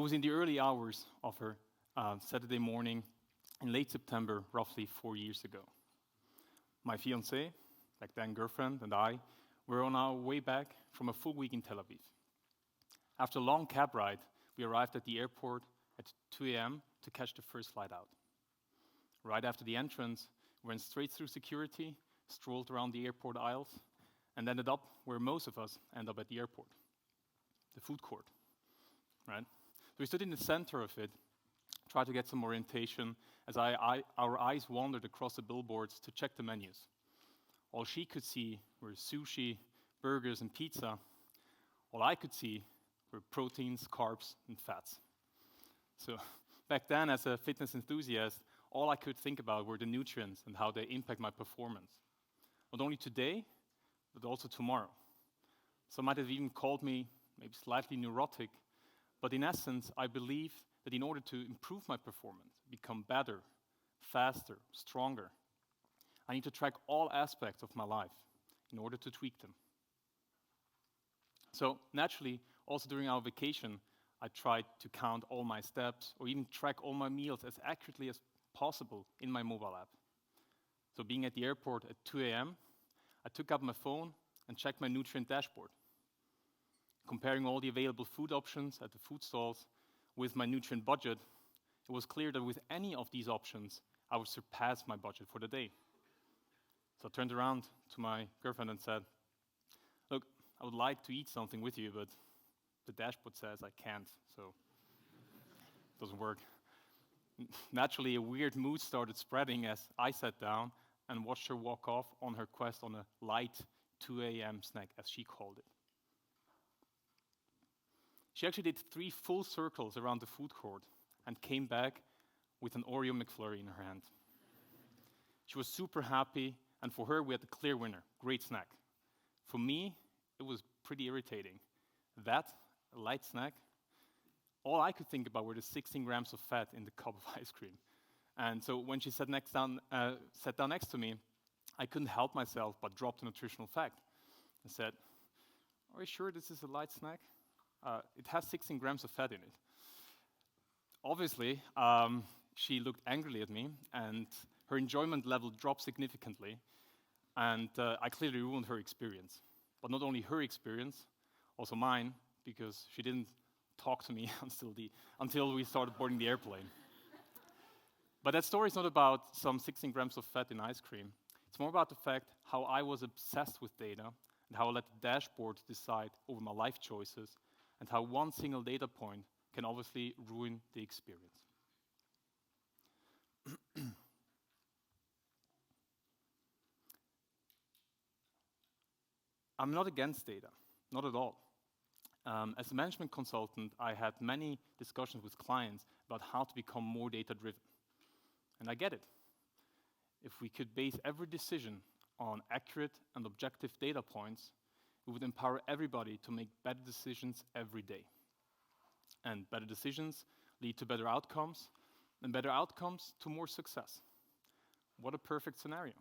was in the early hours of her Saturday morning in late September, roughly 4 years ago. My fiancée, back then girlfriend, and I were on our way back from a full week in Tel Aviv. After a long cab ride, we arrived at the airport at 2 a.m. to catch the first flight out. Right after the entrance, we went straight through security, strolled around the airport aisles, and ended up where most of us end up at the airport, the food court, right? So we stood in the center of it, tried to get some orientation as our eyes wandered across the billboards to check the menus. All she could see were sushi, burgers, and pizza. All I could see were proteins, carbs, and fats. So back then, as a fitness enthusiast, all I could think about were the nutrients and how they impact my performance. Not only today, but also tomorrow. Some might have even called me maybe slightly neurotic, but in essence, I believe that in order to improve my performance, become better, faster, stronger, I need to track all aspects of my life in order to tweak them. So naturally, also during our vacation, I tried to count all my steps or even track all my meals as accurately as possible in my mobile app. So being at the airport at 2 a.m., I took up my phone and checked my nutrient dashboard. Comparing all the available food options at the food stalls with my nutrient budget, it was clear that with any of these options, I would surpass my budget for the day. So I turned around to my girlfriend and said, "Look, I would like to eat something with you, but the dashboard says I can't, so it doesn't work." Naturally, a weird mood started spreading as I sat down and watched her walk off on her quest on a light 2 a.m. snack, as she called it. She actually did 3 full circles around the food court and came back with an Oreo McFlurry in her hand. She was super happy, and for her, we had the clear winner. Great snack. For me, it was pretty irritating. That, a light snack, all I could think about were the 16 grams of fat in the cup of ice cream. And so when she sat down next to me, I couldn't help myself but drop the nutritional fact. I said, "Are you sure this is a light snack? It has 16 grams of fat in it." Obviously, she looked angrily at me, and her enjoyment level dropped significantly, and I clearly ruined her experience. But not only her experience, also mine, because she didn't talk to me until we started boarding the airplane. But that story is not about some 16 grams of fat in ice cream. It's more about the fact how I was obsessed with data and how I let the dashboard decide over my life choices and how one single data point can obviously ruin the experience. I'm not against data, not at all. As a management consultant, I had many discussions with clients about how to become more data-driven. And I get it. If we could base every decision on accurate and objective data points, we would empower everybody to make better decisions every day. And better decisions lead to better outcomes, and better outcomes to more success. What a perfect scenario.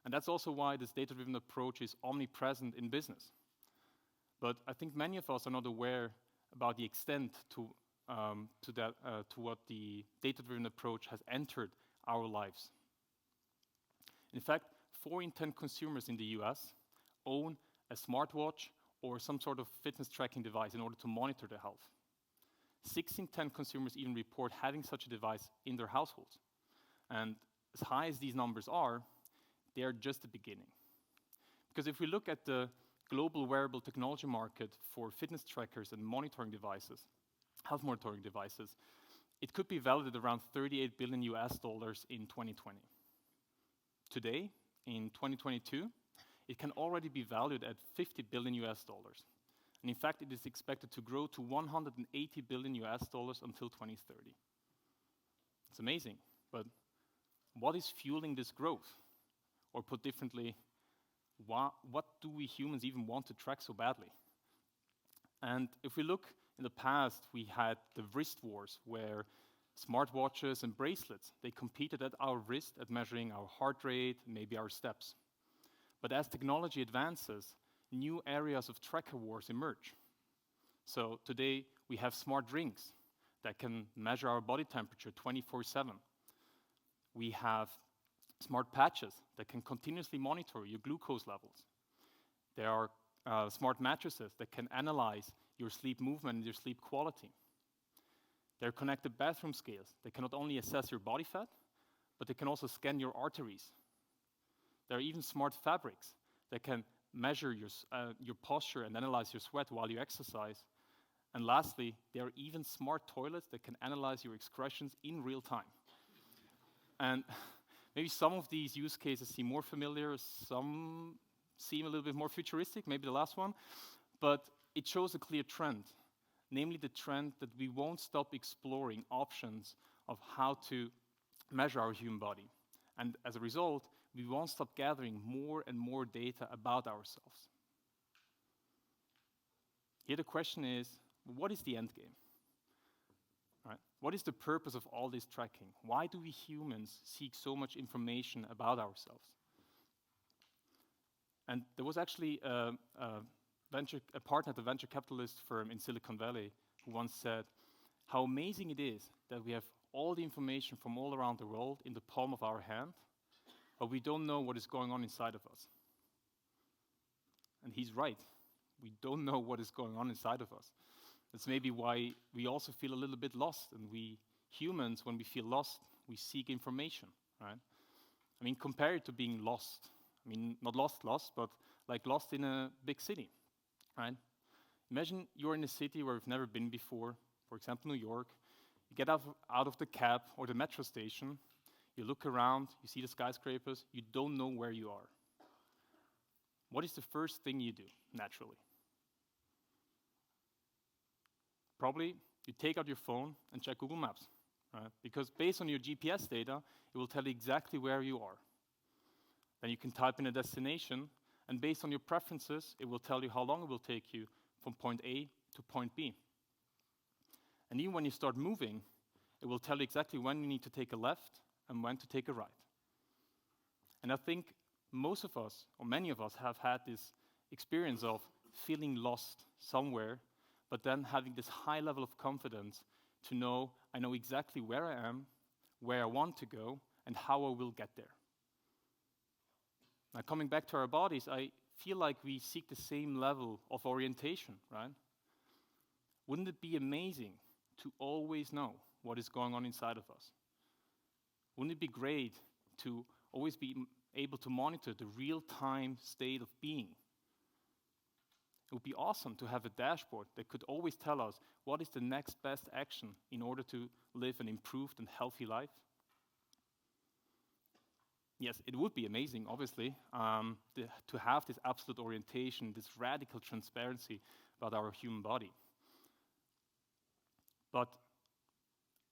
And that's also why this data-driven approach is omnipresent in business. But I think many of us are not aware about the extent to what the data-driven approach has entered our lives. In fact, 4 in 10 consumers in the US own a smartwatch or some sort of fitness tracking device in order to monitor their health. 6 in 10 consumers even report having such a device in their households. And as high as these numbers are, they are just the beginning. Because if we look at the global wearable technology market for fitness trackers and monitoring devices, health monitoring devices, it could be valued at around $38 billion in 2020. Today, in 2022, it can already be valued at $50 billion. And in fact, it is expected to grow to $180 billion until 2030. It's amazing, but what is fueling this growth? Or put differently, what do we humans even want to track so badly? And if we look in the past, we had the wrist wars, where smartwatches and bracelets, they competed at our wrist at measuring our heart rate, maybe our steps. But as technology advances, new areas of tracker wars emerge. So today we have smart rings that can measure our body temperature 24/7. We have smart patches that can continuously monitor your glucose levels. There are smart mattresses that can analyze your sleep movement and your sleep quality. There are connected bathroom scales that can not only assess your body fat, but they can also scan your arteries. There are even smart fabrics that can measure your posture and analyze your sweat while you exercise. And lastly, there are even smart toilets that can analyze your excretions in real time. And maybe some of these use cases seem more familiar, some seem a little bit more futuristic, maybe the last one, but it shows a clear trend, namely the trend that we won't stop exploring options of how to measure our human body. And as a result, we won't stop gathering more and more data about ourselves. Here the question is, what is the end game? Right? What is the purpose of all this tracking? Why do we humans seek so much information about ourselves? And there was actually a partner at a venture capitalist firm in Silicon Valley who once said, how amazing it is that we have all the information from all around the world in the palm of our hand, but we don't know what is going on inside of us. And he's right. We don't know what is going on inside of us. That's maybe why we also feel a little bit lost. And we humans, when we feel lost, we seek information, right? I mean, compare it to being lost. I mean, not lost, but like lost in a big city, right? Imagine you're in a city where you've never been before, for example, New York. You get out of the cab or the metro station, you look around, you see the skyscrapers, you don't know where you are. What is the first thing you do, naturally? Probably you take out your phone and check Google Maps, right? Because based on your GPS data, it will tell you exactly where you are. Then you can type in a destination, and based on your preferences, it will tell you how long it will take you from point A to point B. And even when you start moving, it will tell you exactly when you need to take a left and when to take a right. And I think most of us, or many of us, have had this experience of feeling lost somewhere, but then having this high level of confidence to know I know exactly where I am, where I want to go, and how I will get there. Now, coming back to our bodies, I feel like we seek the same level of orientation, right? Wouldn't it be amazing to always know what is going on inside of us? Wouldn't it be great to always be able to monitor the real-time state of being? It would be awesome to have a dashboard that could always tell us what is the next best action in order to live an improved and healthy life. Yes, it would be amazing, obviously, to have this absolute orientation, this radical transparency about our human body. But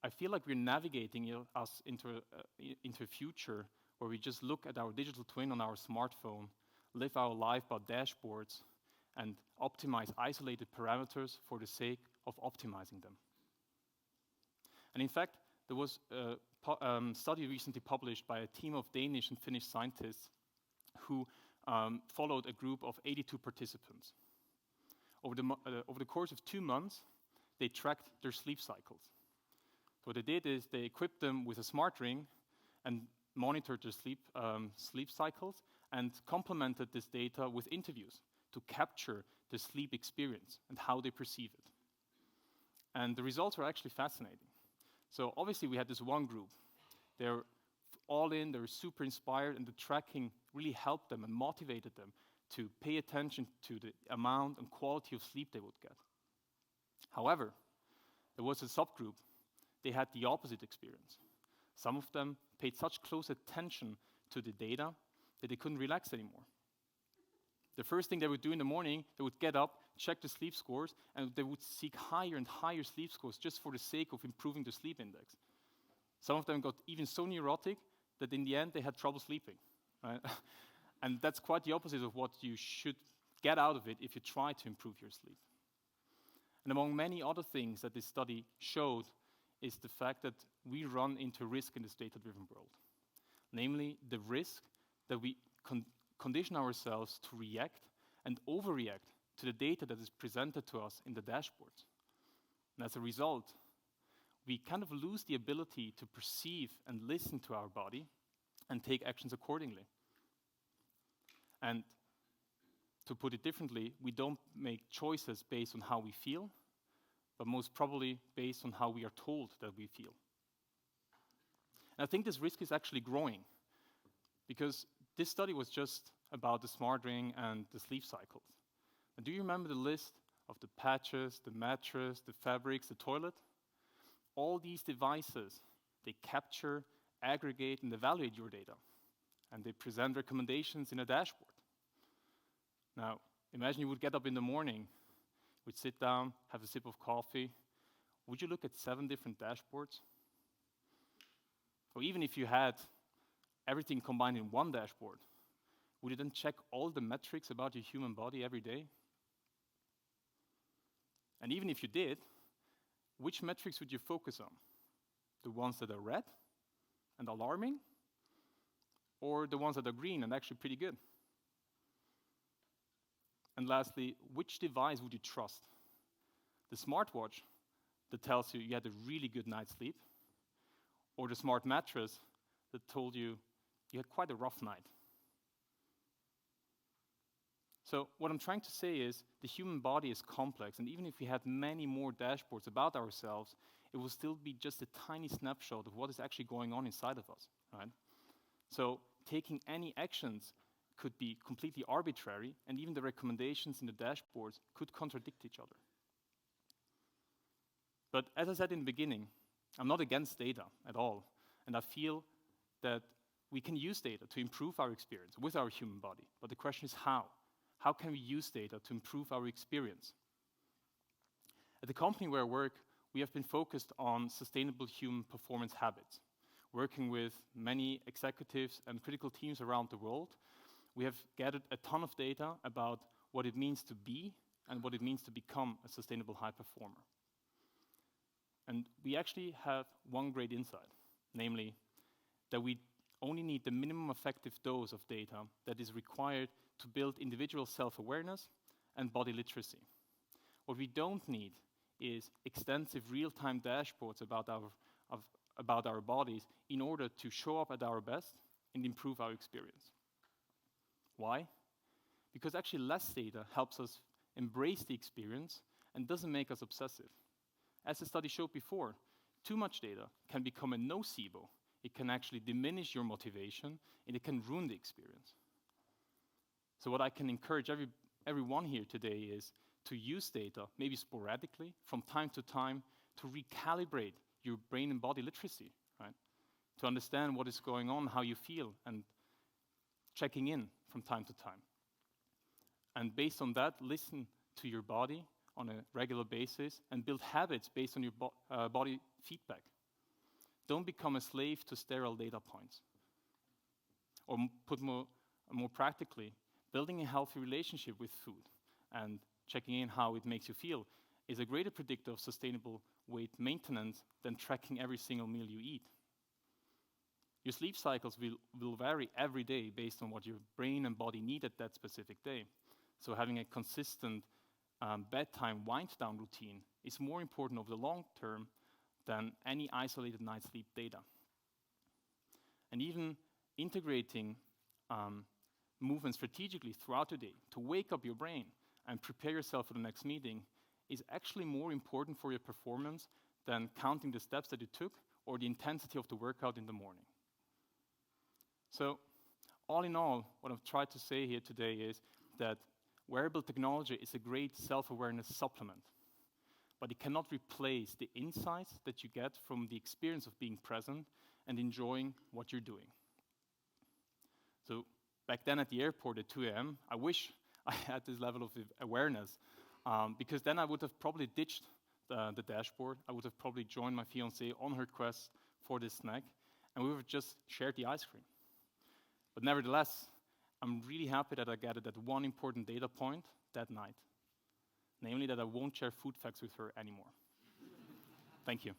I feel like we're navigating us into a future where we just look at our digital twin on our smartphone, live our life by dashboards, and optimize isolated parameters for the sake of optimizing them. And in fact, there was a study recently published by a team of Danish and Finnish scientists who followed a group of 82 participants. Over the course of 2 months, they tracked their sleep cycles. So what they did is they equipped them with a smart ring and monitored their sleep cycles and complemented this data with interviews to capture the sleep experience and how they perceive it. And the results were actually fascinating. So obviously we had this one group. They're all in, they're super inspired, and the tracking really helped them and motivated them to pay attention to the amount and quality of sleep they would get. However, there was a subgroup. They had the opposite experience. Some of them paid such close attention to the data that they couldn't relax anymore. The first thing they would do in the morning, they would get up, check the sleep scores, and they would seek higher and higher sleep scores just for the sake of improving the sleep index. Some of them got even so neurotic that in the end they had trouble sleeping. Right? And that's quite the opposite of what you should get out of it if you try to improve your sleep. And among many other things that this study showed is the fact that we run into risk in this data-driven world. Namely, the risk that we condition ourselves to react and overreact to the data that is presented to us in the dashboards. And as a result, we kind of lose the ability to perceive and listen to our body and take actions accordingly. And to put it differently, we don't make choices based on how we feel, but most probably based on how we are told that we feel. And I think this risk is actually growing, because this study was just about the smart ring and the sleep cycles. And do you remember the list of the patches, the mattress, the fabrics, the toilet? All these devices, they capture, aggregate, and evaluate your data. And they present recommendations in a dashboard. Now, imagine you would get up in the morning, would sit down, have a sip of coffee. Would you look at 7 different dashboards? Or even if you had everything combined in one dashboard, would you then check all the metrics about your human body every day? And even if you did, which metrics would you focus on? The ones that are red and alarming, or the ones that are green and actually pretty good? And lastly, which device would you trust? The smartwatch that tells you had a really good night's sleep, or the smart mattress that told you had quite a rough night? So what I'm trying to say is the human body is complex, and even if we had many more dashboards about ourselves, it will still be just a tiny snapshot of what is actually going on inside of us, right? So taking any actions could be completely arbitrary, and even the recommendations in the dashboards could contradict each other. But as I said in the beginning, I'm not against data at all, and I feel that we can use data to improve our experience with our human body. But the question is how? How can we use data to improve our experience? At the company where I work, we have been focused on sustainable human performance habits. Working with many executives and critical teams around the world, we have gathered a ton of data about what it means to be and what it means to become a sustainable high performer. And we actually have one great insight, namely that we only need the minimum effective dose of data that is required to build individual self-awareness and body literacy. What we don't need is extensive real-time dashboards about our bodies in order to show up at our best and improve our experience. Why? Because actually less data helps us embrace the experience and doesn't make us obsessive. As the study showed before, too much data can become a nocebo. It can actually diminish your motivation, and it can ruin the experience. So what I can encourage everyone here today is to use data, maybe sporadically, from time to time, to recalibrate your brain and body literacy, right? To understand what is going on, how you feel, and checking in from time to time. And based on that, listen to your body on a regular basis and build habits based on your body feedback. Don't become a slave to sterile data points. Or put more practically, building a healthy relationship with food and checking in how it makes you feel is a greater predictor of sustainable weight maintenance than tracking every single meal you eat. Your sleep cycles will vary every day based on what your brain and body need at that specific day. So having a consistent bedtime wind-down routine is more important over the long term than any isolated night sleep data. And even integrating movement strategically throughout the day to wake up your brain and prepare yourself for the next meeting is actually more important for your performance than counting the steps that you took or the intensity of the workout in the morning. So, all in all, what I've tried to say here today is that wearable technology is a great self-awareness supplement, but it cannot replace the insights that you get from the experience of being present and enjoying what you're doing. So, back then at the airport at 2 a.m., I wish I had this level of awareness, because then I would have probably ditched the dashboard. I would have probably joined my fiancée on her quest for this snack, and we would have just shared the ice cream. But nevertheless, I'm really happy that I gathered that one important data point that night, namely that I won't share food facts with her anymore. Thank you.